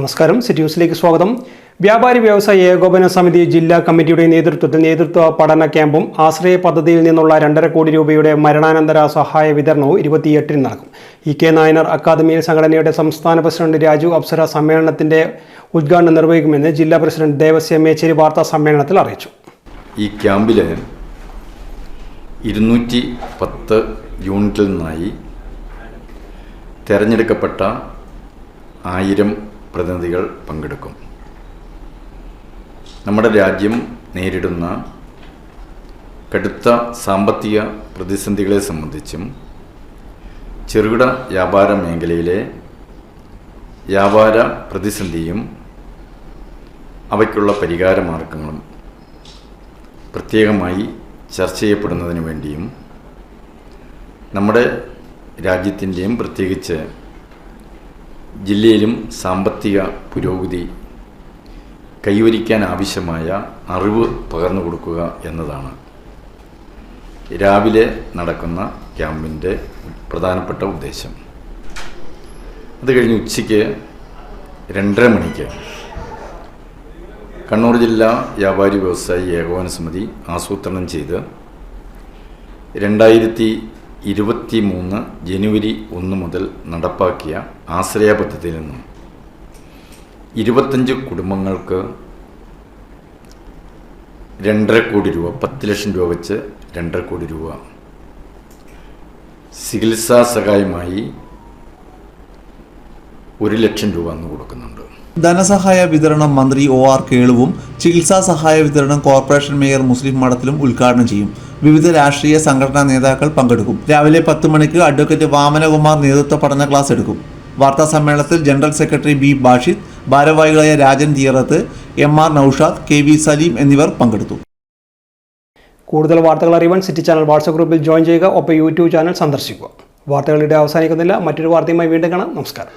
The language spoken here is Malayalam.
നമസ്കാരം. സിറ്റി ന്യൂസിലേക്ക് സ്വാഗതം. വ്യാപാരി വ്യവസായ ഏകോപന സമിതി ജില്ലാ കമ്മിറ്റിയുടെ നേതൃത്വത്തിൽ നേതൃത്വ പഠന ക്യാമ്പും ആശ്രയ പദ്ധതിയിൽ നിന്നുള്ള 2.5 കോടി രൂപയുടെ മരണാനന്തര സഹായ വിതരണവും 28-ന് നടക്കും. ഇ.കെ. നായനാർ അക്കാദമിയിൽ സംഘടനയുടെ സംസ്ഥാന പ്രസിഡന്റ് രാജു അപ്സര സമ്മേളനത്തിന്റെ ഉദ്ഘാടനം നിർവഹിക്കുമെന്ന് ജില്ലാ പ്രസിഡന്റ് ദേവസ്യ മേച്ചേരി വാർത്താ സമ്മേളനത്തിൽ അറിയിച്ചു. ഈ ക്യാമ്പിൽ 210 യൂണിറ്റിൽ നിന്നായി തിരഞ്ഞെടുക്കപ്പെട്ട 1000 പ്രതിനിധികൾ പങ്കെടുക്കും. നമ്മുടെ രാജ്യം നേരിടുന്ന കടുത്ത സാമ്പത്തിക പ്രതിസന്ധികളെ സംബന്ധിച്ചും ചെറുകിട വ്യാപാര മേഖലയിലെ വ്യാപാര പ്രതിസന്ധിയും അവയ്ക്കുള്ള പരിഹാര മാർഗങ്ങളും പ്രത്യേകമായി ചർച്ച ചെയ്യപ്പെടുന്നതിന് വേണ്ടിയും നമ്മുടെ രാജ്യത്തിൻ്റെയും പ്രത്യേകിച്ച് ജില്ലയിലും സാമ്പത്തിക പുരോഗതി കൈവരിക്കാൻ ആവശ്യമായ അറിവ് പകർന്നു കൊടുക്കുക എന്നതാണ് രാവിലെ നടക്കുന്ന ക്യാമ്പിൻ്റെ പ്രധാനപ്പെട്ട ഉദ്ദേശം. അത് കഴിഞ്ഞ് ഉച്ചയ്ക്ക് 2:30 മണിക്ക് കണ്ണൂർ ജില്ലാ വ്യാപാരി വ്യവസായി ഏകോപന സമിതി ആസൂത്രണം ചെയ്ത് 2023 ജനുവരി 1 മുതൽ നടപ്പാക്കിയ ആശ്രയ പദ്ധതിയിൽ നിന്നും 25 കുടുംബങ്ങൾക്ക് 2.5 കോടി രൂപ, 10 ലക്ഷം രൂപ വെച്ച് 2.5 കോടി രൂപ ചികിത്സാ സഹായമായി 1 ലക്ഷം രൂപ അന്ന് കൊടുക്കുന്നുണ്ട്. ധനസഹായ വിതരണം മന്ത്രി OR കേളുവും ചികിത്സാ സഹായ വിതരണം കോർപ്പറേഷൻ മേയർ മുസ്ലിം മഠത്തിലും ഉദ്ഘാടനം ചെയ്യും. വിവിധ രാഷ്ട്രീയ സംഘടനാ നേതാക്കൾ പങ്കെടുക്കും. രാവിലെ 10 മണിക്ക് അഡ്വക്കേറ്റ് വാമനകുമാർ നേതൃത്വ പഠന ക്ലാസ് എടുക്കും. വാർത്താ സമ്മേളനത്തിൽ ജനറൽ സെക്രട്ടറി B. ബാഷിദ്, ഭാരവാഹികളായ രാജൻ തീയറത്ത്, MR നൌഷാദ്, KV സലീം എന്നിവർ പങ്കെടുത്തു. കൂടുതൽ വാർത്തകൾ അറിയാൻ സിറ്റി ചാനൽ വാട്സ്ആപ്പ് ഗ്രൂപ്പിൽ ജോയിൻ ചെയ്യുക. ഒപ്പം യൂട്യൂബ് ചാനൽ സന്ദർശിക്കുക. വാർത്തകളുടെ അവസാനിക്കുന്നില്ല. മറ്റൊരു വാർത്തയുമായി വീണ്ടും കാണാം. നമസ്കാരം.